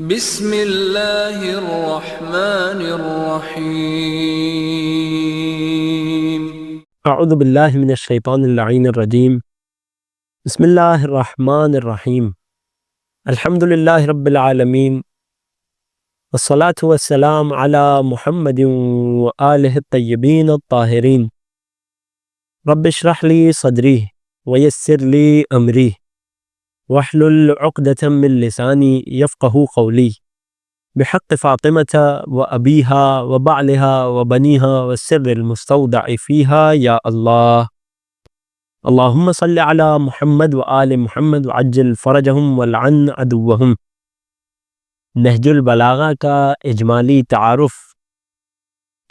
بسم اللہ الرحمن الرحیم۔ اعوذ باللہ من الشیطان اللعین الرجیم۔ بسم اللہ الرحمن الرحیم۔ الحمد للہ رب العالمین، والصلاة والسلام علی محمد وآلہ الطیبین الطاہرین۔ رب اشرح لی صدری ویسر لی امری واحلل عقدۃ من لسانی یفقہوا قولی، بحق فاطمة وأبيها وبعلها وبنيها والسر المستودع فيها يا الله، اللهم صل على محمد وآل محمد وعجل فرجهم والعن عدوهم۔ نہج البلاغہ کا اجمالی تعارف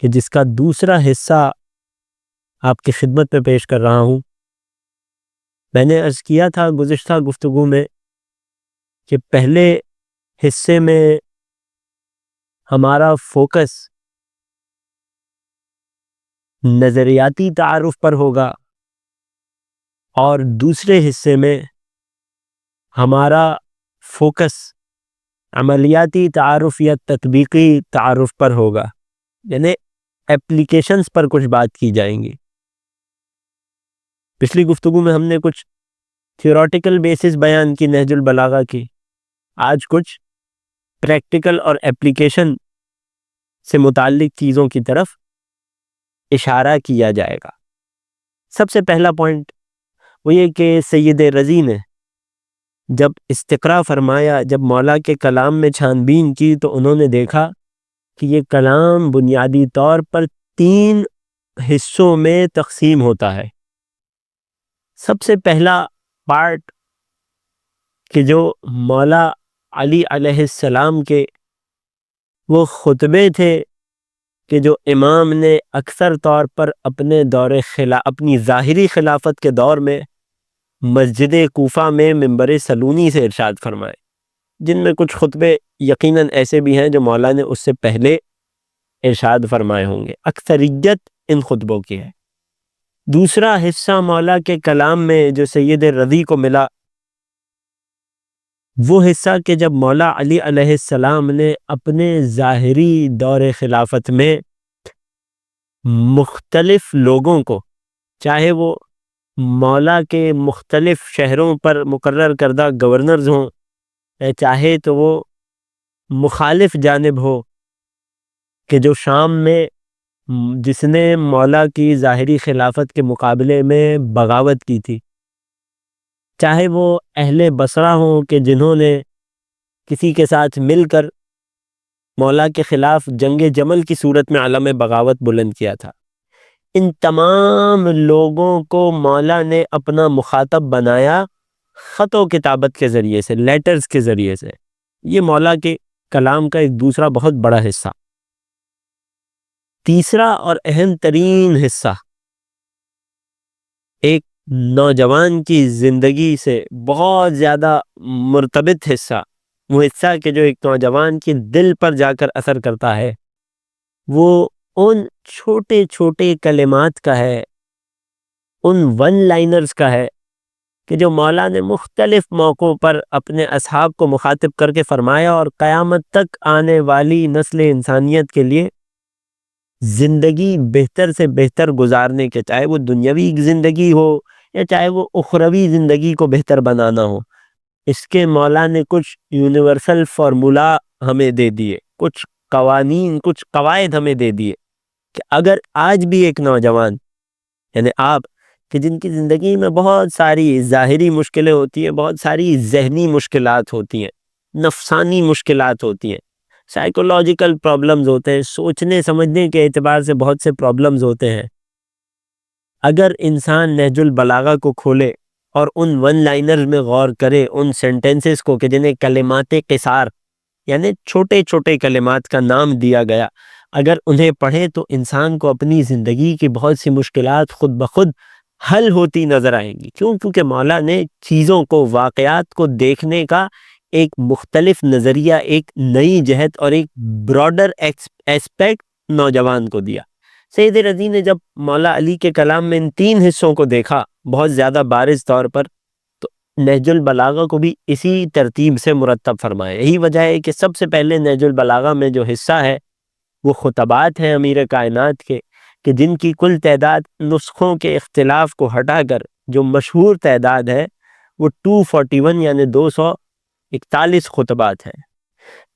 کہ جس کا دوسرا حصہ آپ کی خدمت میں پیش کر رہا ہوں۔ میں نے عرض کیا تھا گزشتہ گفتگو میں کہ پہلے حصے میں ہمارا فوکس نظریاتی تعارف پر ہوگا اور دوسرے حصے میں ہمارا فوکس عملیاتی تعارف یا تطبیقی تعارف پر ہوگا، یعنی اپلیکیشنز پر کچھ بات کی جائیں گی۔ پچھلی گفتگو میں ہم نے کچھ تھیوریٹیکل بیسس بیان کی نہج البلاغہ کی، آج کچھ پریکٹیکل اور اپلیکیشن سے متعلق چیزوں کی طرف اشارہ کیا جائے گا۔ سب سے پہلا پوائنٹ وہ یہ کہ سید رضی نے جب استقراء فرمایا، جب مولا کے کلام میں چھان بین کی، تو انہوں نے دیکھا کہ یہ کلام بنیادی طور پر 3 حصوں میں تقسیم ہوتا ہے۔ سب سے پہلا پارٹ کہ جو مولا علی علیہ السلام کے وہ خطبے تھے کہ جو امام نے اکثر طور پر اپنی ظاہری خلافت کے دور میں مسجد کوفہ میں منبر سلونی سے ارشاد فرمائے، جن میں کچھ خطبے یقیناً ایسے بھی ہیں جو مولا نے اس سے پہلے ارشاد فرمائے ہوں گے، اکثریت ان خطبوں کی ہے۔ دوسرا حصہ مولا کے کلام میں جو سید رضی کو ملا، وہ حصہ کہ جب مولا علی علیہ السلام نے اپنے ظاہری دور خلافت میں مختلف لوگوں کو، چاہے وہ مولا کے مختلف شہروں پر مقرر کردہ گورنرز ہوں، چاہے تو وہ مخالف جانب ہو کہ جو شام میں جس نے مولا کی ظاہری خلافت کے مقابلے میں بغاوت کی تھی، چاہے وہ اہل بصرہ ہوں کہ جنہوں نے کسی کے ساتھ مل کر مولا کے خلاف جنگ جمل کی صورت میں علم بغاوت بلند کیا تھا، ان تمام لوگوں کو مولا نے اپنا مخاطب بنایا خط و کتابت کے ذریعے سے، لیٹرز کے ذریعے سے۔ یہ مولا کے کلام کا ایک دوسرا بہت بڑا حصہ۔ تیسرا اور اہم ترین حصہ، ایک نوجوان کی زندگی سے بہت زیادہ مرتبط حصہ، وہ حصہ کہ جو ایک نوجوان کے دل پر جا کر اثر کرتا ہے، وہ ان چھوٹے چھوٹے کلمات کا ہے، ان ون لائنرز کا ہے کہ جو مولا نے مختلف موقعوں پر اپنے اصحاب کو مخاطب کر کے فرمایا، اور قیامت تک آنے والی نسل انسانیت کے لیے زندگی بہتر سے بہتر گزارنے کے، چاہے وہ دنیاوی زندگی ہو یا چاہے وہ اخروی زندگی کو بہتر بنانا ہو، اس کے مولا نے کچھ یونیورسل فارمولا ہمیں دے دیے، کچھ قوانین، کچھ قواعد ہمیں دے دیے کہ اگر آج بھی ایک نوجوان، یعنی آپ کہ جن کی زندگی میں بہت ساری ظاہری مشکلیں ہوتی ہیں، بہت ساری ذہنی مشکلات ہوتی ہیں، نفسانی مشکلات ہوتی ہیں، سائیکولوجیکل پرابلمز ہوتے ہیں، سوچنے سمجھنے کے اعتبار سے بہت سے پرابلمز ہوتے ہیں، اگر انسان نہج البلاغہ کو کھولے اور ان ون لائنرز میں غور کرے، ان سینٹنسز کو کہ جنہیں کلمات قصار یعنی چھوٹے چھوٹے کلمات کا نام دیا گیا، اگر انہیں پڑھے تو انسان کو اپنی زندگی کی بہت سی مشکلات خود بخود حل ہوتی نظر آئیں گی۔ کیونکہ مولا نے چیزوں کو، واقعات کو دیکھنے کا ایک مختلف نظریہ، ایک نئی جہت اور ایک براڈر ایسپیکٹ نوجوان کو دیا۔ سید رضی نے جب مولا علی کے کلام میں ان 3 حصوں کو دیکھا بہت زیادہ بارز طور پر، تو نہج البلاغہ کو بھی اسی ترتیب سے مرتب فرمایا۔ یہی وجہ ہے کہ سب سے پہلے نہج البلاغہ میں جو حصہ ہے وہ خطبات ہیں امیر کائنات کے، کہ جن کی کل تعداد نسخوں کے اختلاف کو ہٹا کر جو مشہور تعداد ہے وہ 241 یعنی 241 خطبات ہیں۔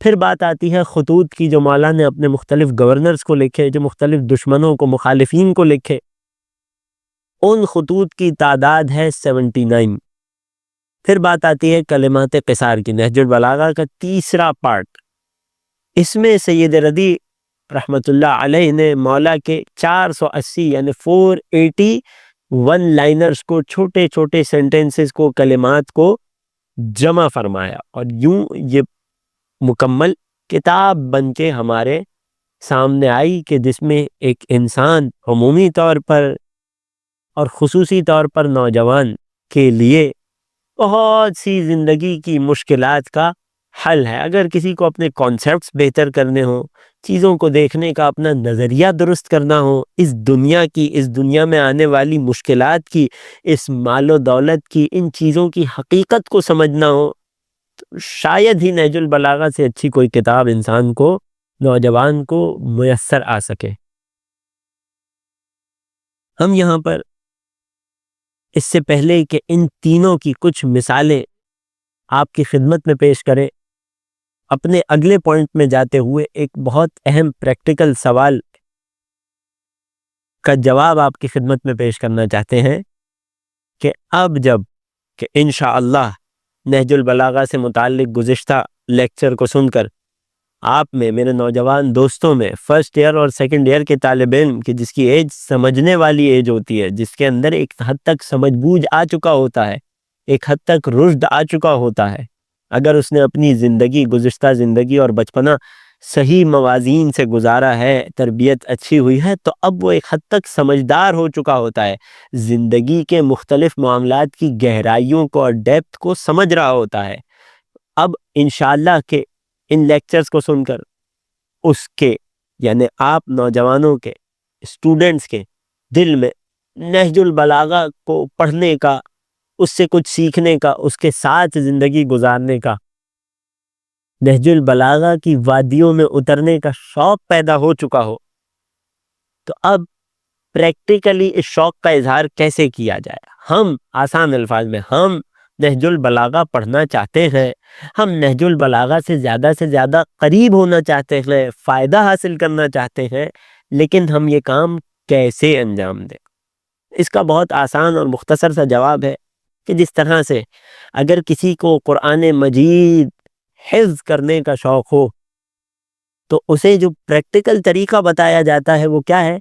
پھر بات آتی ہے خطوط کی جو مولا نے اپنے مختلف گورنرز کو لکھے، جو مختلف دشمنوں کو، مخالفین کو لکھے، ان خطوط کی تعداد ہے 79۔ پھر بات آتی ہے کلمات قصار کی، نہج البلاغہ کا تیسرا پارٹ۔ اس میں سید رضی رحمۃ اللہ علیہ نے مولا کے 480 یعنی 480 ون لائنرز کو، چھوٹے چھوٹے سینٹنسز کو، کلمات کو جمع فرمایا، اور یوں یہ مکمل کتاب بن کے ہمارے سامنے آئی کہ جس میں ایک انسان عمومی طور پر اور خصوصی طور پر نوجوان کے لیے بہت سی زندگی کی مشکلات کا حل ہے۔ اگر کسی کو اپنے کانسیپٹس بہتر کرنے ہوں، چیزوں کو دیکھنے کا اپنا نظریہ درست کرنا ہو، اس دنیا میں آنے والی مشکلات کی، اس مال و دولت کی، ان چیزوں کی حقیقت کو سمجھنا ہو، تو شاید ہی نہج البلاغہ سے اچھی کوئی کتاب انسان کو، نوجوان کو میسر آ سکے۔ ہم یہاں پر اس سے پہلے کہ ان تینوں کی کچھ مثالیں آپ کی خدمت میں پیش کریں، اپنے اگلے پوائنٹ میں جاتے ہوئے ایک بہت اہم پریکٹیکل سوال کا جواب آپ کی خدمت میں پیش کرنا چاہتے ہیں کہ اب جب کہ انشاءاللہ نہج البلاغہ سے متعلق گزشتہ لیکچر کو سن کر آپ میں، میرے نوجوان دوستوں میں، فرسٹ ایئر اور سیکنڈ ایئر کے طالب علم کی جس کی ایج سمجھنے والی ایج ہوتی ہے، جس کے اندر ایک حد تک سمجھ بوجھ آ چکا ہوتا ہے، ایک حد تک رشد آ چکا ہوتا ہے، اگر اس نے اپنی زندگی، گزشتہ زندگی اور بچپنا صحیح موازین سے گزارا ہے، تربیت اچھی ہوئی ہے، تو اب وہ ایک حد تک سمجھدار ہو چکا ہوتا ہے، زندگی کے مختلف معاملات کی گہرائیوں کو اور ڈیپتھ کو سمجھ رہا ہوتا ہے۔ اب انشاءاللہ کہ ان لیکچرز کو سن کر اس کے، یعنی آپ نوجوانوں کے، اسٹوڈنٹس کے دل میں نہج البلاغہ کو پڑھنے کا، اس سے کچھ سیکھنے کا، اس کے ساتھ زندگی گزارنے کا، نہج البلاغہ کی وادیوں میں اترنے کا شوق پیدا ہو چکا ہو، تو اب پریکٹیکلی اس شوق کا اظہار کیسے کیا جائے؟ ہم آسان الفاظ میں، ہم نہج البلاغہ پڑھنا چاہتے ہیں، ہم نہج البلاغہ سے زیادہ قریب ہونا چاہتے ہیں، فائدہ حاصل کرنا چاہتے ہیں، لیکن ہم یہ کام کیسے انجام دیں؟ اس کا بہت آسان اور مختصر سا جواب ہے کہ جس طرح سے اگر کسی کو قرآن مجید حفظ کرنے کا شوق ہو تو اسے جو پریکٹیکل طریقہ بتایا جاتا ہے وہ کیا ہے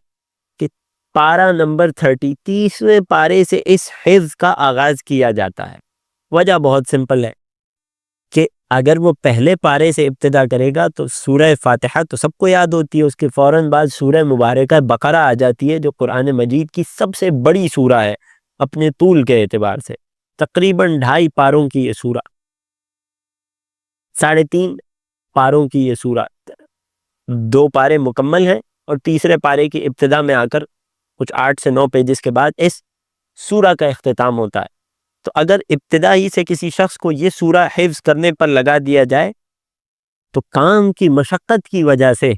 کہ پارہ نمبر 30 پارے سے اس حفظ کا آغاز کیا جاتا ہے۔ وجہ بہت سمپل ہے کہ اگر وہ پہلے پارے سے ابتدا کرے گا تو سورہ فاتحہ تو سب کو یاد ہوتی ہے، اس کے فوراً بعد سورہ مبارکہ بقرہ آ جاتی ہے جو قرآن مجید کی سب سے بڑی سورہ ہے اپنے طول کے اعتبار سے، تقریباً 2.5 پاروں کی یہ سورہ، 3.5 پاروں کی یہ سورہ، 2 پارے مکمل ہیں اور تیسرے پارے کی ابتدا میں آ کر کچھ 8 سے 9 پیجز کے بعد اس سورہ کا اختتام ہوتا ہے۔ تو اگر ابتدا ہی سے کسی شخص کو یہ سورہ حفظ کرنے پر لگا دیا جائے تو کام کی مشقت کی وجہ سے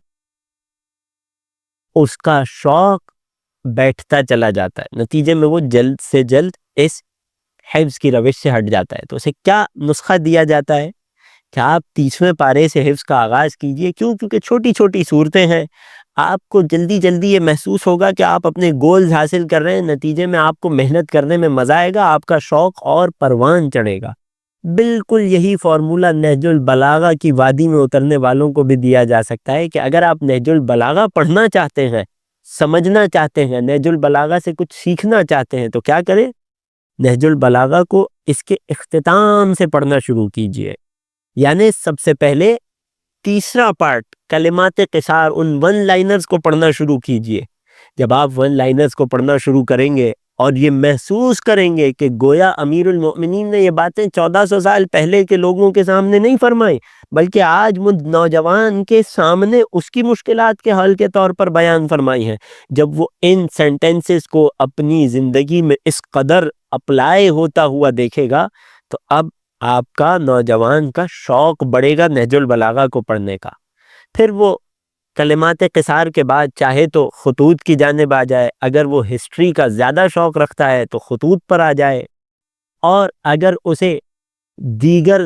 اس کا شوق بیٹھتا چلا جاتا ہے، نتیجے میں وہ جلد سے جلد اس حفظ کی روش سے ہٹ جاتا ہے۔ تو اسے کیا نسخہ دیا جاتا ہے کہ آپ 30ویں پارے سے حفظ کا آغاز کیجئے، کیونکہ چھوٹی چھوٹی صورتیں ہیں، آپ کو جلدی یہ محسوس ہوگا کہ آپ اپنے گولز حاصل کر رہے ہیں، نتیجے میں آپ کو محنت کرنے میں مزہ آئے گا، آپ کا شوق اور پروان چڑھے گا۔ بالکل یہی فارمولہ نہج البلاغہ کی وادی میں اترنے والوں کو بھی دیا جا سکتا ہے کہ اگر آپ نہج البلاغہ پڑھنا چاہتے ہیں، سمجھنا چاہتے ہیں، نہج البلاغہ سے کچھ سیکھنا چاہتے ہیں تو کیا کریں؟ نہج البلاغہ کو اس کے اختتام سے پڑھنا شروع کیجئے، یعنی سب سے پہلے تیسرا پارٹ کلمات قصار، ان ون لائنرز کو پڑھنا شروع کیجئے۔ جب آپ ون لائنرز کو پڑھنا شروع کریں گے اور یہ محسوس کریں گے کہ گویا امیر المؤمنین نے یہ باتیں 1400 سال پہلے کے لوگوں کے سامنے نہیں فرمائیں، بلکہ آج نوجوان کے سامنے اس کی مشکلات کے حل کے طور پر بیان فرمائی ہیں، جب وہ ان سینٹنسز کو اپنی زندگی میں اس قدر اپلائی ہوتا ہوا دیکھے گا تو اب آپ کا نوجوان کا شوق بڑھے گا نہج البلاغہ کو پڑھنے کا. پھر وہ کلمات قصار کے بعد چاہے تو خطوط کی جانب آ جائے، اگر وہ ہسٹری کا زیادہ شوق رکھتا ہے تو خطوط پر آ جائے، اور اگر اسے دیگر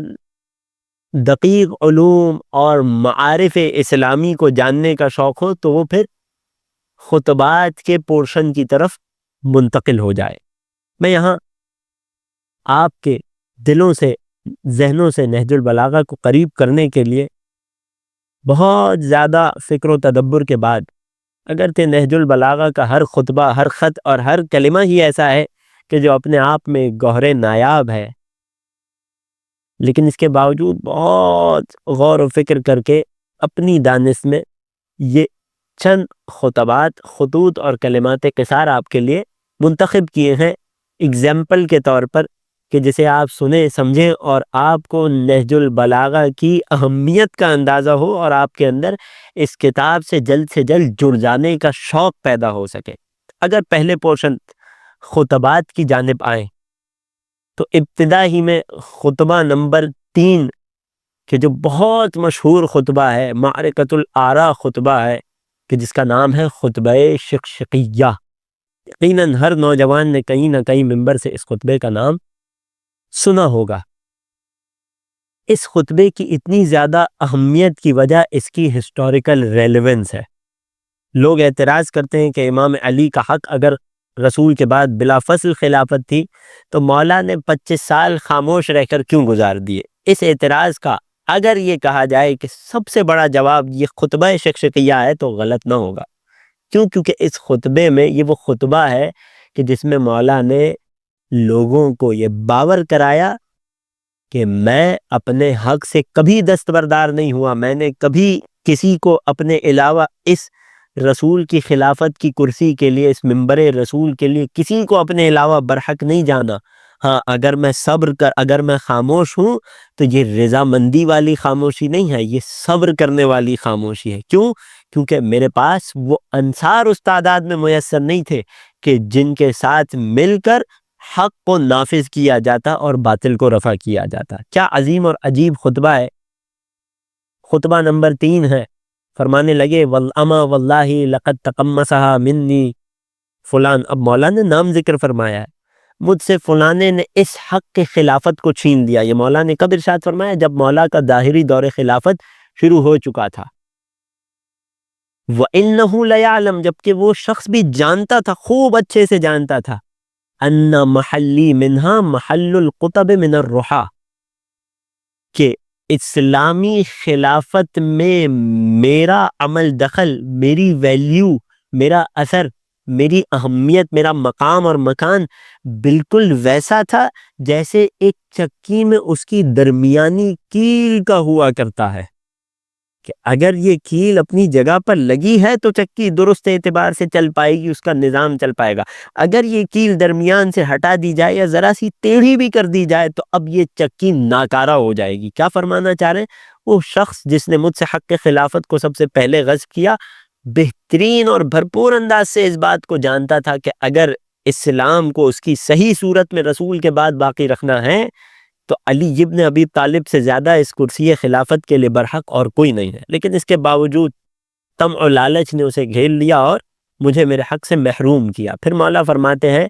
دقیق علوم اور معارف اسلامی کو جاننے کا شوق ہو تو وہ پھر خطبات کے پورشن کی طرف منتقل ہو جائے. میں یہاں آپ کے دلوں سے، ذہنوں سے نہج البلاغہ کو قریب کرنے کے لیے بہت زیادہ فکر و تدبر کے بعد، اگرچہ نہج البلاغہ کا ہر خطبہ، ہر خط اور ہر کلمہ ہی ایسا ہے کہ جو اپنے آپ میں گوہر نایاب ہے، لیکن اس کے باوجود بہت غور و فکر کر کے اپنی دانش میں یہ چند خطبات، خطوط اور کلمات قصار آپ کے لیے منتخب کیے ہیں اگزامپل کے طور پر، کہ جسے آپ سنیں، سمجھیں اور آپ کو نہج البلاغہ کی اہمیت کا اندازہ ہو اور آپ کے اندر اس کتاب سے جلد جڑ جانے کا شوق پیدا ہو سکے. اگر پہلے پورشن خطبات کی جانب آئیں تو ابتدا ہی میں خطبہ نمبر 3 کہ جو بہت مشہور خطبہ ہے، معرکۃ الآراء خطبہ ہے، کہ جس کا نام ہے خطبہ شقشقیہ. یقیناً ہر نوجوان نے کہیں نہ کہیں ممبر سے اس خطبے کا نام سنا ہوگا. اس خطبے کی اتنی زیادہ اہمیت کی وجہ اس کی ہسٹوریکل ریلیونس ہے. لوگ اعتراض کرتے ہیں کہ امام علی کا حق اگر رسول کے بعد بلا فصل خلافت تھی تو مولا نے 25 سال خاموش رہ کر کیوں گزار دیے. اس اعتراض کا اگر یہ کہا جائے کہ سب سے بڑا جواب یہ خطبہ شقشقیہ ہے تو غلط نہ ہوگا. کیونکہ اس خطبے میں یہ وہ خطبہ ہے کہ جس میں مولا نے لوگوں کو یہ باور کرایا کہ میں اپنے حق سے کبھی دستبردار نہیں ہوا، میں نے کبھی کسی کو اپنے علاوہ اس رسول کی خلافت کی کرسی کے لیے، اس منبر رسول کے لیے کسی کو اپنے علاوہ برحق نہیں جانا. ہاں، اگر میں خاموش ہوں تو یہ رضامندی والی خاموشی نہیں ہے، یہ صبر کرنے والی خاموشی ہے. کیونکہ میرے پاس وہ انصار اس تعداد میں میسر نہیں تھے کہ جن کے ساتھ مل کر حق کو نافذ کیا جاتا اور باطل کو رفع کیا جاتا. کیا عظیم اور عجیب خطبہ ہے. خطبہ نمبر 3 ہے، فرمانے لگے والأما واللہ لقد تقمصها منی فلان. اب مولا نے نام ذکر فرمایا ہے، مجھ سے فلانے نے اس حق کے خلافت کو چھین لیا. یہ مولا نے کب ارشاد فرمایا؟ جب مولا کا ظاہری دور خلافت شروع ہو چکا تھا. وَإِنَّهُ لَيَعْلَمُ، جبکہ وہ شخص بھی جانتا تھا، خوب اچھے سے جانتا تھا، أَنَّ مَحَلِّي مِنْهَا مَحَلُّ الْقُطَبِ مِنَ الرُّحَى، کہ اسلامی خلافت میں میرا عمل دخل، میری ویلیو، میرا اثر، میری اہمیت، میرا مقام اور مکان بالکل ویسا تھا جیسے ایک چکی میں اس کی درمیانی کیل کا ہوا کرتا ہے، کہ اگر یہ کیل اپنی جگہ پر لگی ہے تو چکی درست اعتبار سے چل پائے گی، اس کا نظام چل پائے گا. اگر یہ کیل درمیان سے ہٹا دی جائے یا ذرا سی ٹیڑھی بھی کر دی جائے تو اب یہ چکی ناکارہ ہو جائے گی. کیا فرمانا چاہ رہے ہیں؟ وہ شخص جس نے مجھ سے حق خلافت کو سب سے پہلے غصب کیا، بہترین اور بھرپور انداز سے اس بات کو جانتا تھا کہ اگر اسلام کو اس کی صحیح صورت میں رسول کے بعد باقی رکھنا ہے تو علی ابن ابی طالب سے زیادہ اس کرسی خلافت کے لیے برحق اور کوئی نہیں ہے. لیکن اس کے باوجود طمع و لالچ نے اسے گھیر لیا اور مجھے میرے حق سے محروم کیا. پھر مولا فرماتے ہیں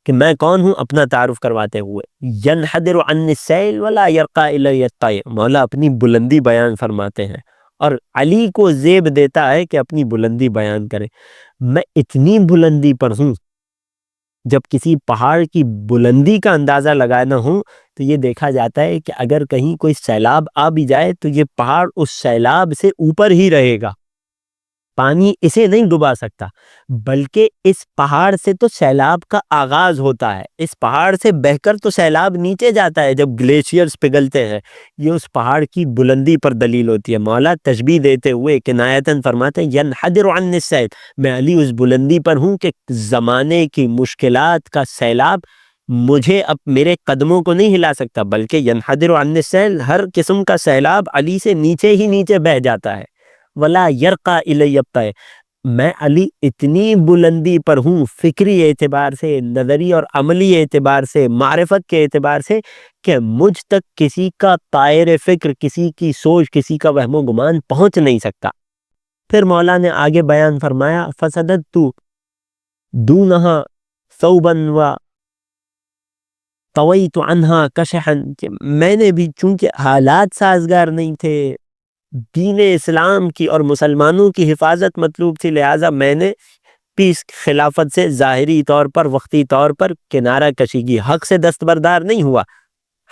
کہ میں کون ہوں، اپنا تعارف کرواتے ہوئے، ینحدر عن السیل ولا یرقى الی الطیر. مولا اپنی بلندی بیان فرماتے ہیں اور علی کو زیب دیتا ہے کہ اپنی بلندی بیان کرے. میں اتنی بلندی پر ہوں، جب کسی پہاڑ کی بلندی کا اندازہ لگانا ہو تو یہ دیکھا جاتا ہے کہ اگر کہیں کوئی سیلاب آ بھی جائے تو یہ پہاڑ اس سیلاب سے اوپر ہی رہے گا، پانی اسے نہیں ڈبا سکتا، بلکہ اس پہاڑ سے تو سیلاب کا آغاز ہوتا ہے، اس پہاڑ سے بہہ کر تو سیلاب نیچے جاتا ہے جب گلیشیئرز پگھلتے ہیں. یہ اس پہاڑ کی بلندی پر دلیل ہوتی ہے. مولا تشبیہ دیتے ہوئے کنایتاً فرماتے ہیں ینحدر عن السیل، میں علی اس بلندی پر ہوں کہ زمانے کی مشکلات کا سیلاب مجھے اب میرے قدموں کو نہیں ہلا سکتا، بلکہ ینحدر عن السیل، ہر قسم کا سیلاب علی سے نیچے ہی نیچے بہہ جاتا ہے. ولا یرقى الی الطیر، میں علی اتنی بلندی پر ہوں فکری اعتبار سے، نظری اور عملی اعتبار سے، معرفت کے اعتبار سے، کہ مجھ تک کسی کا طائر فکر، کسی کی سوچ، کسی کا وہم و گمان پہنچ نہیں سکتا۔ پھر مولا نے آگے بیان فرمایا فسدت تو دونہا ثوبن و طویت عنہا کشحن، کہ میں نے بھی چونکہ حالات سازگار نہیں تھے، دین اسلام کی اور مسلمانوں کی حفاظت مطلوب تھی، لہٰذا میں نے بھی اس خلافت سے ظاہری طور پر، وقتی طور پر کنارہ کشی کی، حق سے دستبردار نہیں ہوا،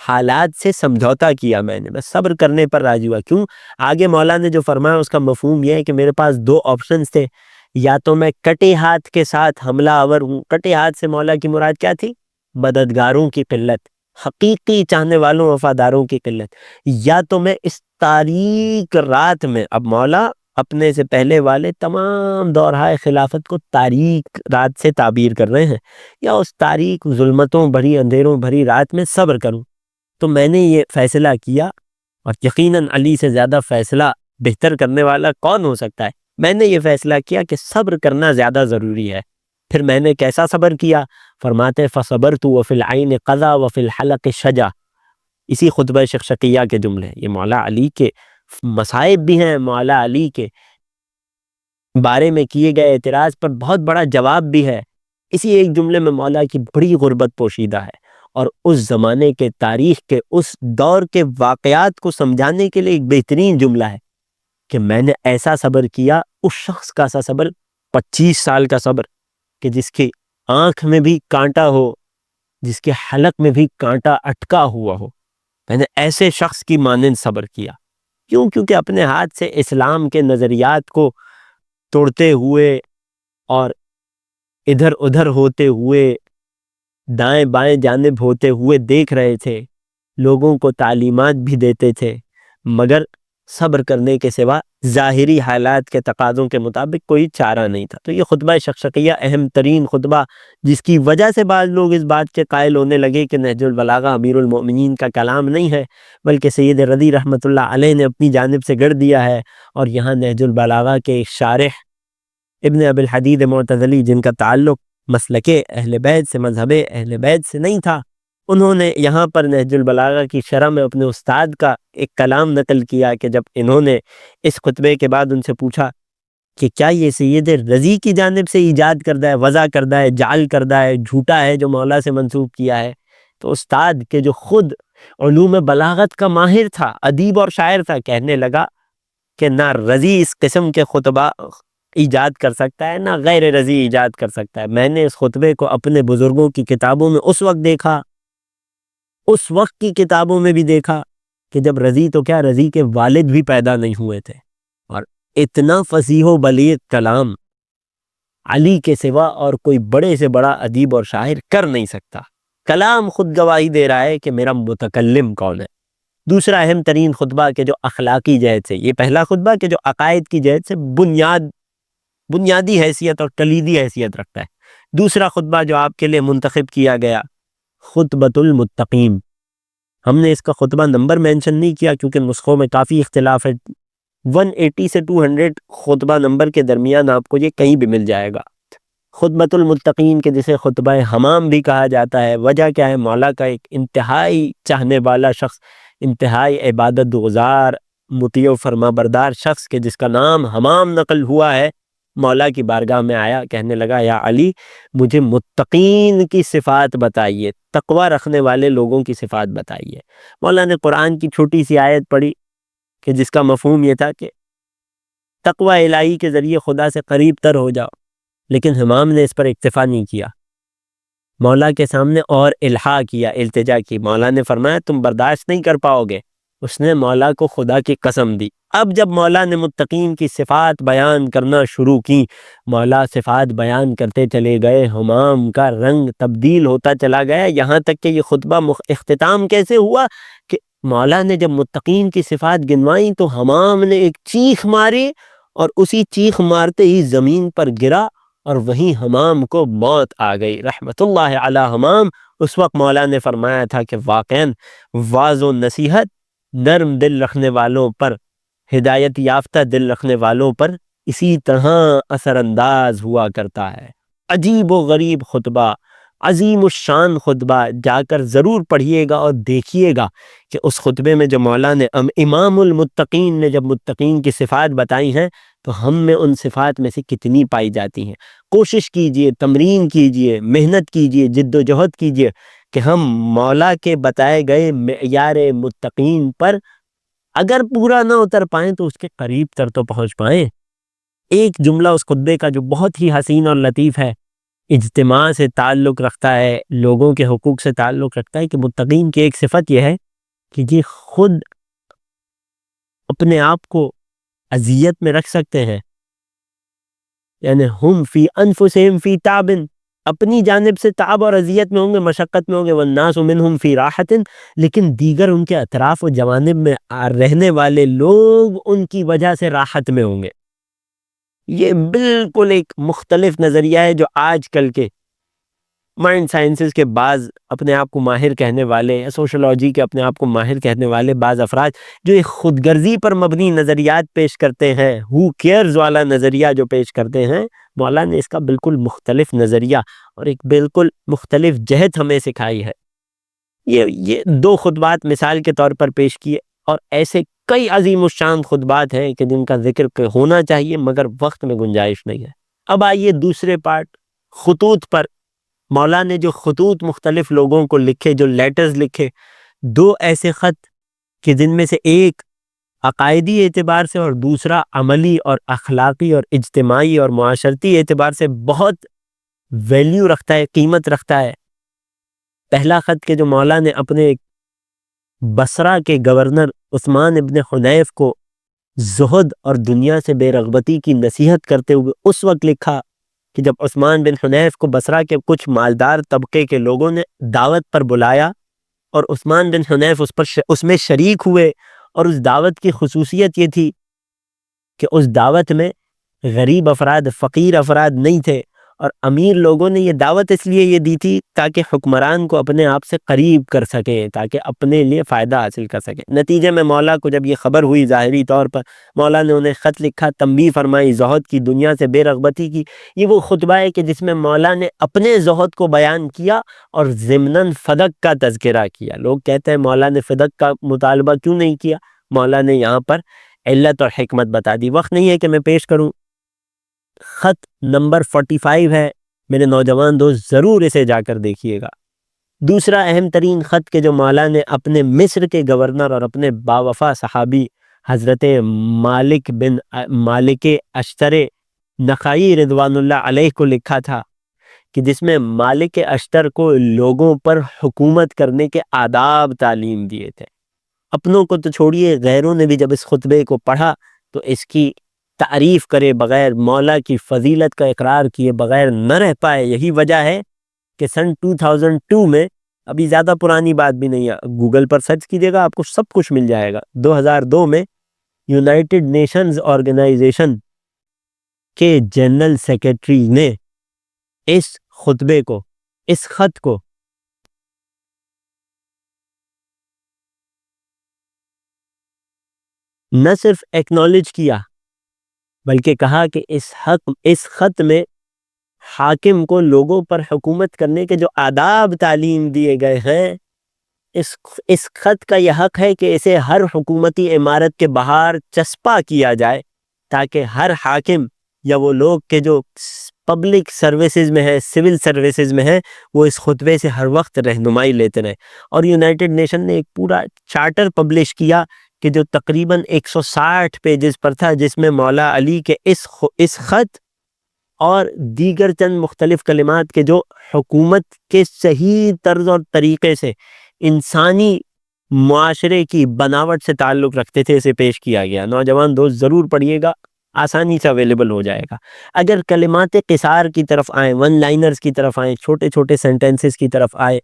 حالات سے سمجھوتا کیا، میں نے بس صبر کرنے پر راضی ہوا۔ کیوں؟ آگے مولا نے جو فرمایا اس کا مفہوم یہ ہے کہ میرے پاس دو آپشنز تھے، یا تو میں کٹے ہاتھ کے ساتھ حملہ آور ہوں، کٹے ہاتھ سے مولا کی مراد کیا تھی؟ مددگاروں کی قلت، حقیقی چاہنے والوں وفاداروں کی قلت، یا تو میں اس تاریک رات میں، اب مولا اپنے سے پہلے والے تمام دورہائے خلافت کو تاریک رات سے تعبیر کر رہے ہیں، یا اس تاریک ظلمتوں بھری، اندھیروں بھری رات میں صبر کروں۔ تو میں نے یہ فیصلہ کیا، اور یقیناً علی سے زیادہ فیصلہ بہتر کرنے والا کون ہو سکتا ہے، میں نے یہ فیصلہ کیا کہ صبر کرنا زیادہ ضروری ہے۔ پھر میں نے کیسا صبر کیا؟ فرماتے فصبرت وفی العین قضا وفی الحلق شجا، اسی خطبہ شقشقیہ کے جملے، یہ مولا علی کے مصائب بھی ہیں، مولا علی کے بارے میں کیے گئے اعتراض پر بہت بڑا جواب بھی ہے۔ اسی ایک جملے میں مولا کی بڑی غربت پوشیدہ ہے، اور اس زمانے کے تاریخ کے، اس دور کے واقعات کو سمجھانے کے لیے ایک بہترین جملہ ہے کہ میں نے ایسا صبر کیا، اس شخص کا سا صبر، 25 سال کا صبر، کہ جس کی آنکھ میں بھی کانٹا ہو، جس کے حلق میں بھی کانٹا اٹکا ہوا ہو، میں نے ایسے شخص کی مانند صبر کیا۔ کیوں؟ کیونکہ اپنے ہاتھ سے اسلام کے نظریات کو توڑتے ہوئے اور ادھر ادھر ہوتے ہوئے، دائیں بائیں جانب ہوتے ہوئے دیکھ رہے تھے، لوگوں کو تعلیمات بھی دیتے تھے، مگر صبر کرنے کے سوا ظاہری حالات کے تقاضوں کے مطابق کوئی چارہ نہیں تھا۔ تو یہ خطبہ شقشقیہ اہم ترین خطبہ، جس کی وجہ سے بعض لوگ اس بات کے قائل ہونے لگے کہ نہج البلاغہ امیر المؤمنین کا کلام نہیں ہے، بلکہ سید رضی رحمۃ اللہ علیہ نے اپنی جانب سے گڑھ دیا ہے، اور یہاں نہج البلاغہ کے شارح ابن ابی الحدید معتزلی، جن کا تعلق مسلک اہل بیت سے، مذہب اہل بیت سے نہیں تھا، انہوں نے یہاں پر نہج البلاغہ کی شرح میں اپنے استاد کا ایک کلام نقل کیا کہ جب انہوں نے اس خطبے کے بعد ان سے پوچھا کہ کیا یہ سید رضی کی جانب سے ایجاد کردہ ہے، وضع کردہ ہے، جعل کردہ ہے، جھوٹا ہے جو مولا سے منسوب کیا ہے، تو استاد کے جو خود علوم بلاغت کا ماہر تھا، ادیب اور شاعر تھا، کہنے لگا کہ نہ رضی اس قسم کے خطبہ ایجاد کر سکتا ہے، نہ غیر رضی ایجاد کر سکتا ہے۔ میں نے اس خطبے کو اپنے بزرگوں کی کتابوں میں اس وقت دیکھا، اس وقت کی کتابوں میں بھی دیکھا کہ جب رضی تو کیا، رضی کے والد بھی پیدا نہیں ہوئے تھے، اور اتنا فصیح و بلیغ کلام علی کے سوا اور کوئی بڑے سے بڑا ادیب اور شاعر کر نہیں سکتا۔ کلام خود گواہی دے رہا ہے کہ میرا متکلم کون ہے۔ دوسرا اہم ترین خطبہ کہ جو اخلاقی جہت سے، یہ پہلا خطبہ کہ جو عقائد کی جہت سے بنیادی حیثیت اور کلیدی حیثیت رکھتا ہے۔ دوسرا خطبہ جو آپ کے لیے منتخب کیا گیا، خطبۃ المتقین، ہم نے اس کا خطبہ نمبر مینشن نہیں کیا کیونکہ نسخوں میں کافی اختلاف ہے، 180 سے 200 خطبہ نمبر کے درمیان آپ کو یہ کہیں بھی مل جائے گا۔ خطبۃ المتقین کے جسے خطبہ حمام بھی کہا جاتا ہے، وجہ کیا ہے؟ مولا کا ایک انتہائی چاہنے والا شخص، انتہائی عبادت گزار، مطیع و فرما بردار شخص کہ جس کا نام حمام نقل ہوا ہے، مولا کی بارگاہ میں آیا، کہنے لگا یا علی مجھے متقین کی صفات بتائیے، تقوی رکھنے والے لوگوں کی صفات بتائیے۔ مولا نے قرآن کی چھوٹی سی آیت پڑھی کہ جس کا مفہوم یہ تھا کہ تقوی الہی کے ذریعے خدا سے قریب تر ہو جاؤ، لیکن حمام نے اس پر اکتفا نہیں کیا، مولا کے سامنے اور الحاح کیا، التجا کی۔ مولا نے فرمایا تم برداشت نہیں کر پاؤ گے، اس نے مولا کو خدا کی قسم دی۔ اب جب مولا نے متقین کی صفات بیان کرنا شروع کی، مولا صفات بیان کرتے چلے گئے، حمام کا رنگ تبدیل ہوتا چلا گیا، یہاں تک کہ یہ خطبہ اختتام کیسے ہوا کہ مولا نے جب متقین کی صفات گنوائیں تو حمام نے ایک چیخ ماری، اور اسی چیخ مارتے ہی زمین پر گرا، اور وہیں حمام کو موت آ گئی، رحمت اللہ علی حمام۔ اس وقت مولا نے فرمایا تھا کہ واقعاً واعظ و نصیحت نرم دل رکھنے والوں پر، ہدایت یافتہ دل رکھنے والوں پر اسی طرح اثر انداز ہوا کرتا ہے۔ عجیب و غریب خطبہ، عظیم الشان خطبہ، جا کر ضرور پڑھیے گا اور دیکھیے گا کہ اس خطبے میں جو مولا نے امام المتقین نے جب متقین کی صفات بتائی ہیں تو ہم میں ان صفات میں سے کتنی پائی جاتی ہیں۔ کوشش کیجئے، تمرین کیجئے، محنت کیجئے، جد و جہد کیجئے کہ ہم مولا کے بتائے گئے معیار متقین پر اگر پورا نہ اتر پائیں تو اس کے قریب تر تو پہنچ پائیں۔ ایک جملہ اس خطبے کا جو بہت ہی حسین اور لطیف ہے، اجتماع سے تعلق رکھتا ہے، لوگوں کے حقوق سے تعلق رکھتا ہے، کہ متقین کی ایک صفت یہ ہے کہ یہ خود اپنے آپ کو اذیت میں رکھ سکتے ہیں، یعنی ہم فی انفسہم فی تعب، اپنی جانب سے تعب اور اذیت میں ہوں گے، مشقت میں ہوں گے، والناس منہم فی راحت، لیکن دیگر ان کے اطراف و جوانب میں رہنے والے لوگ ان کی وجہ سے راحت میں ہوں گے۔ یہ بالکل ایک مختلف نظریہ ہے جو آج کل کے مائنڈ سائنسز کے بعض اپنے آپ کو ماہر کہنے والے یا سوشولوجی کے اپنے آپ کو ماہر کہنے والے بعض افراد جو ایک خود غرضی پر مبنی نظریات پیش کرتے ہیں، ہو کیئرز والا نظریہ جو پیش کرتے ہیں، مولا نے اس کا بالکل مختلف نظریہ اور ایک بالکل مختلف جہت ہمیں سکھائی ہے۔ یہ دو خطبات مثال کے طور پر پیش کیے، اور ایسے کئی عظیم الشان خطبات ہیں کہ جن کا ذکر ہونا چاہیے مگر وقت میں گنجائش نہیں ہے۔ اب آئیے دوسرے پارٹ، خطوط پر۔ مولا نے جو خطوط مختلف لوگوں کو لکھے، جو لیٹرز لکھے، دو ایسے خط کہ جن میں سے ایک عقائدی اعتبار سے اور دوسرا عملی اور اخلاقی اور اجتماعی اور معاشرتی اعتبار سے بہت ویلیو رکھتا ہے، قیمت رکھتا ہے۔ پہلا خط کہ جو مولا نے اپنے بصرہ کے گورنر عثمان ابن حنیف کو زہد اور دنیا سے بے رغبتی کی نصیحت کرتے ہوئے اس وقت لکھا کہ جب عثمان بن حنیف کو بصرہ کے کچھ مالدار طبقے کے لوگوں نے دعوت پر بلایا اور عثمان بن حنیف اس میں شریک ہوئے، اور اس دعوت کی خصوصیت یہ تھی کہ اس دعوت میں غریب افراد، فقیر افراد نہیں تھے، اور امیر لوگوں نے یہ دعوت اس لیے یہ دی تھی تاکہ حکمران کو اپنے آپ سے قریب کر سکیں، تاکہ اپنے لیے فائدہ حاصل کر سکیں۔ نتیجے میں مولا کو جب یہ خبر ہوئی ظاہری طور پر، مولا نے انہیں خط لکھا، تنبیہ فرمائی، زہد کی، دنیا سے بے رغبتی کی۔ یہ وہ خطبہ ہے کہ جس میں مولا نے اپنے زہد کو بیان کیا اور ضمناً فدق کا تذکرہ کیا۔ لوگ کہتے ہیں مولا نے فدق کا مطالبہ کیوں نہیں کیا؟ مولا نے یہاں پر علت اور حکمت بتا دی۔ وقت نہیں ہے کہ میں پیش کروں۔ خط نمبر 45 ہے، میرے نوجوان دوست ضرور اسے جا کر دیکھیے گا۔ دوسرا اہم ترین خط کہ جو مولا نے اپنے مصر کے گورنر اور اپنے باوفا صحابی حضرت مالک اشتر نخائی رضوان اللہ علیہ کو لکھا تھا، کہ جس میں مالک اشتر کو لوگوں پر حکومت کرنے کے آداب تعلیم دیے تھے۔ اپنوں کو تو چھوڑیے، غیروں نے بھی جب اس خطبے کو پڑھا تو اس کی تعریف کرے بغیر، مولا کی فضیلت کا اقرار کیے بغیر نہ رہ پائے۔ یہی وجہ ہے کہ سن 2002 میں، ابھی زیادہ پرانی بات بھی نہیں ہے، گوگل پر سرچ کیجئے گا آپ کو سب کچھ مل جائے گا، 2002 میں یونائٹڈ نیشنز آرگنائزیشن کے جنرل سیکرٹری نے اس خطبے کو، اس خط کو نہ صرف ایکنالج کیا بلکہ کہا کہ اس خط میں حاکم کو لوگوں پر حکومت کرنے کے جو آداب تعلیم دیے گئے ہیں، اس خط کا یہ حق ہے کہ اسے ہر حکومتی عمارت کے باہر چسپاں کیا جائے، تاکہ ہر حاکم یا وہ لوگ کہ جو پبلک سروسز میں ہیں، سول سروسز میں ہیں، وہ اس خطبے سے ہر وقت رہنمائی لیتے رہیں۔ اور یونائٹڈ نیشن نے ایک پورا چارٹر پبلش کیا کہ جو تقریباً 160 پیجز پر تھا، جس میں مولا علی کے اس خط اور دیگر چند مختلف کلمات کے جو حکومت کے صحیح طرز اور طریقے سے انسانی معاشرے کی بناوٹ سے تعلق رکھتے تھے، اسے پیش کیا گیا۔ نوجوان دوست ضرور پڑھیے گا، آسانی سے اویلیبل ہو جائے گا۔ اگر کلمات قصار کی طرف آئیں، ون لائنرز کی طرف آئیں، چھوٹے چھوٹے سینٹنسز کی طرف آئے،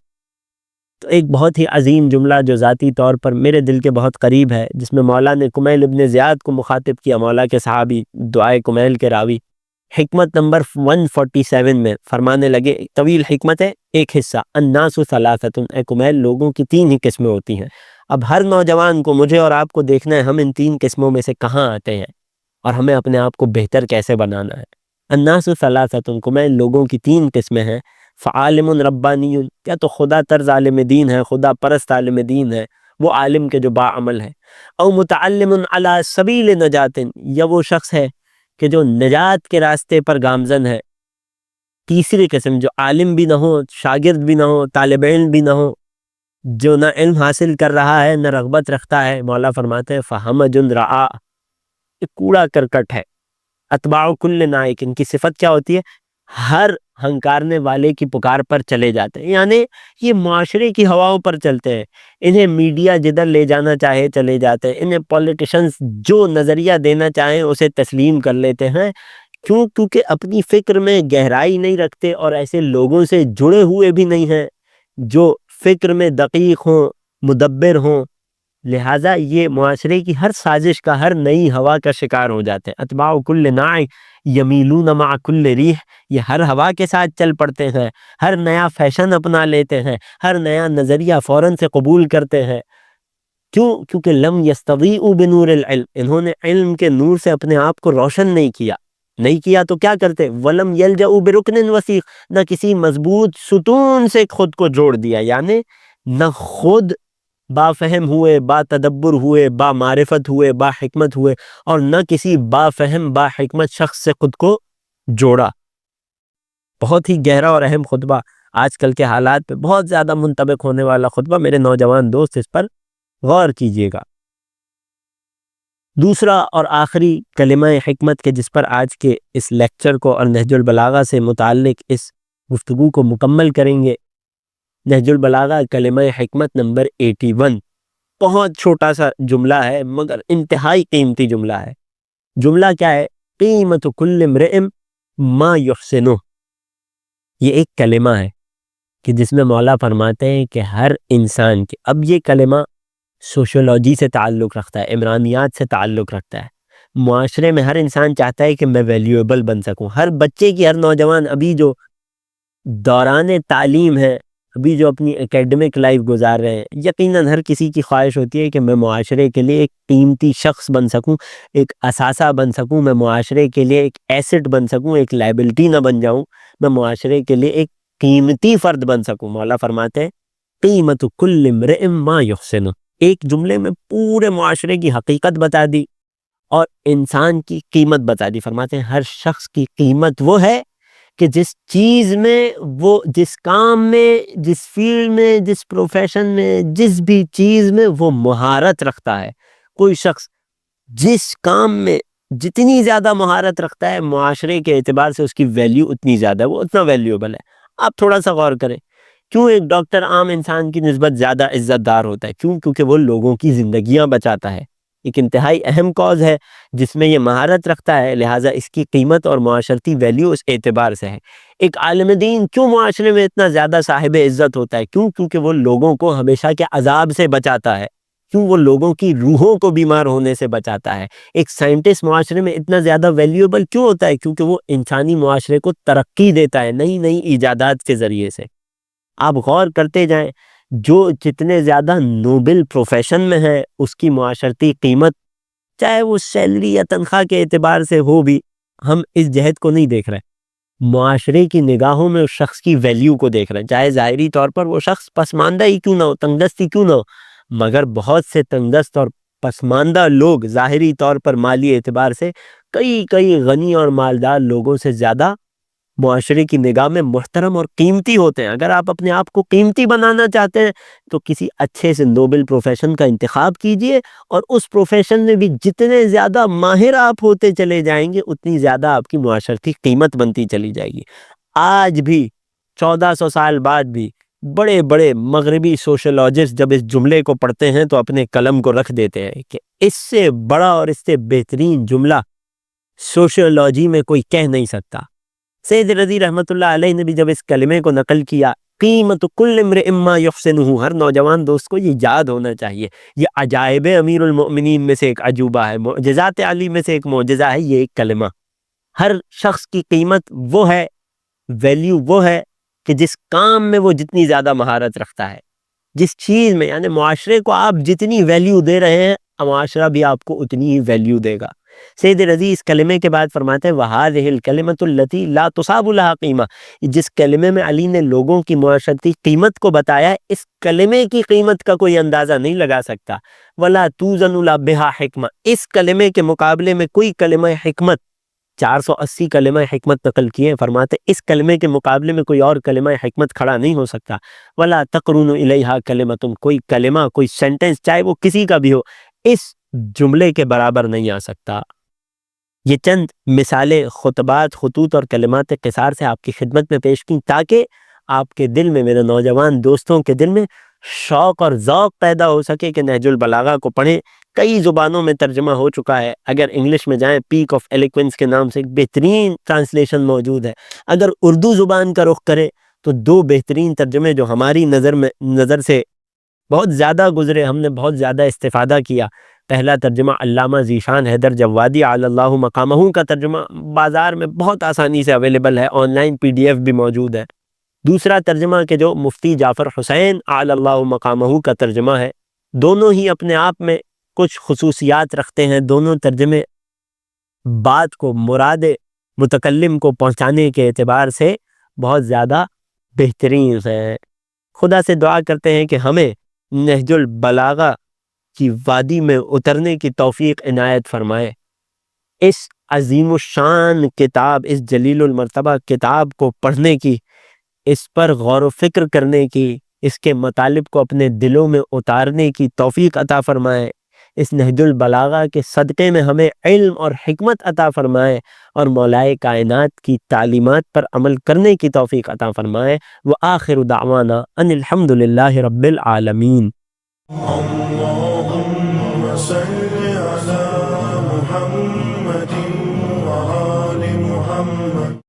تو ایک بہت ہی عظیم جملہ جو ذاتی طور پر میرے دل کے بہت قریب ہے، جس میں مولا نے کمیل ابن زیاد کو مخاطب کیا، مولا کے صحابی، دعائے کمیل کے راوی، حکمت نمبر 147 میں فرمانے لگے، طویل حکمت ہے، ایک حصہ، الناس ثلاثۃ، اے کمیل لوگوں کی 3 ہی قسمیں ہوتی ہیں۔ اب ہر نوجوان کو، مجھے اور آپ کو دیکھنا ہے ہم ان 3 قسموں میں سے کہاں آتے ہیں۔ اور ہمیں اپنے آپ کو بہتر کیسے بنانا ہے۔ الناس ثلاثۃ، میں لوگوں کی 3 قسمیں ہیں، فعالم ربانی، کیا تو خدا طرز عالم دین ہے، خدا پرست عالم دین ہے، وہ عالم کے جو باعمل ہے، او متعلم علی سبیل نجات، یا وہ شخص ہے کہ جو نجات کے راستے پر گامزن ہے۔ تیسری قسم جو عالم بھی نہ ہو، شاگرد بھی نہ ہو، طالب علم بھی نہ ہو، جو نہ علم حاصل کر رہا ہے نہ رغبت رکھتا ہے، مولا فرماتے ہیں فہمج رعا، یہ کوڑا کرکٹ ہے۔ اتباع کل نائک، ان کی صفت کیا ہوتی ہے؟ ہر ہنکارنے والے کی پکار پر چلے جاتے ہیں، یعنی یہ معاشرے کی ہواؤں پر چلتے ہیں، انہیں میڈیا جدھر لے جانا چاہے چلے جاتے ہیں، انہیں پولیٹیشنز جو نظریہ دینا چاہیں اسے تسلیم کر لیتے ہیں۔ کیونکہ اپنی فکر میں گہرائی نہیں رکھتے اور ایسے لوگوں سے جڑے ہوئے بھی نہیں ہیں جو فکر میں دقیق ہوں، مدبر ہوں، لہٰذا یہ معاشرے کی ہر سازش کا، ہر نئی ہوا کا شکار ہو جاتے ہیں۔ اتباع کل نائک یمیلون مع کل ریح، یہ ہر ہوا کے ساتھ چل پڑتے ہیں، ہر نیا فیشن اپنا لیتے ہیں، ہر نیا نظریہ فوراً سے قبول کرتے ہیں۔ کیونکہ لم یستضیئوا بنور العلم، انہوں نے علم کے نور سے اپنے آپ کو روشن نہیں کیا تو کیا کرتے؟ ولم یلجؤوا برکن وثیق، نہ کسی مضبوط ستون سے خود کو جوڑ دیا، یعنی نہ خود با فہم ہوئے، با تدبر ہوئے، با معرفت ہوئے، با حکمت ہوئے، اور نہ کسی با فہم با حکمت شخص سے خود کو جوڑا۔ بہت ہی گہرا اور اہم خطبہ، آج کل کے حالات پہ بہت زیادہ منطبق ہونے والا خطبہ، میرے نوجوان دوست اس پر غور کیجیے گا۔ دوسرا اور آخری کلمہ حکمت کے جس پر آج کے اس لیکچر کو اور نہج البلاغہ سے متعلق اس گفتگو کو مکمل کریں گے، نہج البلاغہ کلمہ حکمت نمبر 81، بہت چھوٹا سا جملہ ہے مگر انتہائی قیمتی جملہ ہے۔ جملہ کیا ہے؟ قیمت کل امرئ ما یحسنہ، یہ ایک کلمہ ہے کہ جس میں مولا فرماتے ہیں کہ ہر انسان کے، اب یہ کلمہ سوشولوجی سے تعلق رکھتا ہے، عمرانیات سے تعلق رکھتا ہے۔ معاشرے میں ہر انسان چاہتا ہے کہ میں ویلیویبل بن سکوں، ہر بچے کی، ہر نوجوان ابھی جو دوران تعلیم ہے، ابھی جو اپنی اکیڈمک لائف گزار رہے ہیں، یقیناً ہر کسی کی خواہش ہوتی ہے کہ میں معاشرے کے لیے ایک قیمتی شخص بن سکوں، ایک اثاثہ بن سکوں، میں معاشرے کے لیے ایک ایسٹ بن سکوں، ایک لائبلٹی نہ بن جاؤں، میں معاشرے کے لیے ایک قیمتی فرد بن سکوں۔ مولا فرماتے ہیں قیمت کل امرئ ما یحسنہ، ایک جملے میں پورے معاشرے کی حقیقت بتا دی اور انسان کی قیمت بتا دی۔ فرماتے ہیں ہر شخص کی قیمت وہ ہے کہ جس چیز میں، وہ جس کام میں، جس فیلڈ میں، جس پروفیشن میں، جس بھی چیز میں وہ مہارت رکھتا ہے۔ کوئی شخص جس کام میں جتنی زیادہ مہارت رکھتا ہے، معاشرے کے اعتبار سے اس کی ویلیو اتنی زیادہ ہے، وہ اتنا ویلیوبل ہے۔ آپ تھوڑا سا غور کریں، کیوں ایک ڈاکٹر عام انسان کی نسبت زیادہ عزت دار ہوتا ہے؟ کیونکہ وہ لوگوں کی زندگیاں بچاتا ہے، ایک انتہائی اہم کاز ہے جس میں یہ مہارت رکھتا ہے، لہٰذا اس کی قیمت اور معاشرتی ویلیو اس اعتبار سے ہے۔ ایک عالم دین کیوں معاشرے میں اتنا زیادہ صاحب عزت ہوتا ہے؟ کیونکہ وہ لوگوں کو ہمیشہ کے عذاب سے بچاتا ہے، کیوں وہ لوگوں کی روحوں کو بیمار ہونے سے بچاتا ہے۔ ایک سائنٹسٹ معاشرے میں اتنا زیادہ ویلیوبل کیوں ہوتا ہے؟ کیونکہ وہ انسانی معاشرے کو ترقی دیتا ہے نئی نئی ایجادات کے ذریعے سے۔ آپ غور کرتے جائیں، جو جتنے زیادہ نوبل پروفیشن میں ہے اس کی معاشرتی قیمت، چاہے وہ سیلری یا تنخواہ کے اعتبار سے ہو بھی، ہم اس جہت کو نہیں دیکھ رہے، معاشرے کی نگاہوں میں اس شخص کی ویلیو کو دیکھ رہے ہیں، چاہے ظاہری طور پر وہ شخص پسماندہ ہی کیوں نہ ہو، تنگ دست ہی کیوں نہ ہو، مگر بہت سے تنگ دست اور پسماندہ لوگ ظاہری طور پر مالی اعتبار سے کئی غنی اور مالدار لوگوں سے زیادہ معاشرے کی نگاہ میں محترم اور قیمتی ہوتے ہیں۔ اگر آپ اپنے آپ کو قیمتی بنانا چاہتے ہیں تو کسی اچھے سے نوبل پروفیشن کا انتخاب کیجئے، اور اس پروفیشن میں بھی جتنے زیادہ ماہر آپ ہوتے چلے جائیں گے اتنی زیادہ آپ کی معاشرتی قیمت بنتی چلی جائے گی۔ آج بھی 1400 سال بعد بھی بڑے بڑے مغربی سوشولوجسٹ جب اس جملے کو پڑھتے ہیں تو اپنے قلم کو رکھ دیتے ہیں کہ اس سے بڑا اور اس سے بہترین جملہ سوشولوجی میں کوئی کہہ نہیں سکتا۔ سید رضی رحمۃ اللہ علیہ نے بھی جب اس کلمے کو نقل کیا، قیمت کل امرئ ما یحسنہ، ہر نوجوان دوست کو یہ یاد ہونا چاہیے، یہ عجائب امیر المؤمنین میں سے ایک عجوبہ ہے، معجزات علی میں سے ایک معجزہ ہے یہ ایک کلمہ۔ ہر شخص کی قیمت وہ ہے، ویلیو وہ ہے کہ جس کام میں وہ جتنی زیادہ مہارت رکھتا ہے، جس چیز میں، یعنی معاشرے کو آپ جتنی ویلیو دے رہے ہیں معاشرہ بھی آپ کو اتنی ہی ویلیو دے گا۔ سید رضی اس کلمے کے بعد فرماتے ہیں وَهَذِهِ الْكَلِمَةُ الَّتِي لَا تُصَابُ لَهَا قِیمَةٌ، جس کلمے میں علی نے لوگوں کی معاشرتی قیمت کو بتایا ہے، اس کلمے کی قیمت کا کوئی اندازہ نہیں لگا سکتا۔ وَلَا تُوزَنُ لَا بِهَا حِکْمَةٌ، اس کلمے کے مقابلے میں کوئی کلمہ حکمت، 480 کلمہ حکمت نقل کیے ہیں، فرماتے اس کلمے کے مقابلے میں کوئی اور کلمہ حکمت کھڑا نہیں ہو سکتا۔ وَلَا تَقْرُنُ إِلَيْهَا كَلِمَةٌ، کوئی کلمہ، کوئی سینٹنس، چاہے وہ کسی کا بھی ہو، اس جملے کے برابر نہیں آ سکتا۔ یہ چند مثالیں خطبات، خطوط اور کلمات قصار سے آپ کی خدمت میں پیش کی تاکہ آپ کے دل میں، میرے نوجوان دوستوں کے دل میں شوق اور ذوق پیدا ہو سکے کہ نہج البلاغہ کو پڑھیں۔ کئی زبانوں میں ترجمہ ہو چکا ہے، اگر انگلش میں جائیں پیک آف ایلیکوینس کے نام سے ایک بہترین ٹرانسلیشن موجود ہے، اگر اردو زبان کا رخ کرے تو 2 بہترین ترجمے جو ہماری نظر سے بہت زیادہ گزرے، ہم نے بہت زیادہ استفادہ کیا۔ پہلا ترجمہ علامہ ذیشان حیدر جوادی علی اللہ مقامہ کا ترجمہ بازار میں بہت آسانی سے اویلیبل ہے، آن لائن PDF بھی موجود ہے۔ دوسرا ترجمہ کہ جو مفتی جعفر حسین علی اللہ مقامہ کا ترجمہ ہے، دونوں ہی اپنے آپ میں کچھ خصوصیات رکھتے ہیں۔ دونوں ترجمے بات کو، مراد متکلم کو پہنچانے کے اعتبار سے بہت زیادہ بہترین ہیں۔ خدا سے دعا کرتے ہیں کہ ہمیں نہج البلاغہ کی وادی میں اترنے کی توفیق عنایت فرمائے، اس عظیم الشان کتاب، اس جلیل المرتبہ کتاب کو پڑھنے کی، اس پر غور و فکر کرنے کی، اس کے مطالب کو اپنے دلوں میں اتارنے کی توفیق عطا فرمائے، اس نہج البلاغہ کے صدقے میں ہمیں علم اور حکمت عطا فرمائے اور مولائے کائنات کی تعلیمات پر عمل کرنے کی توفیق عطا فرمائے۔ وآخر دعوانا ان الحمد للہ رب العالمین۔ اللهم صل على محمد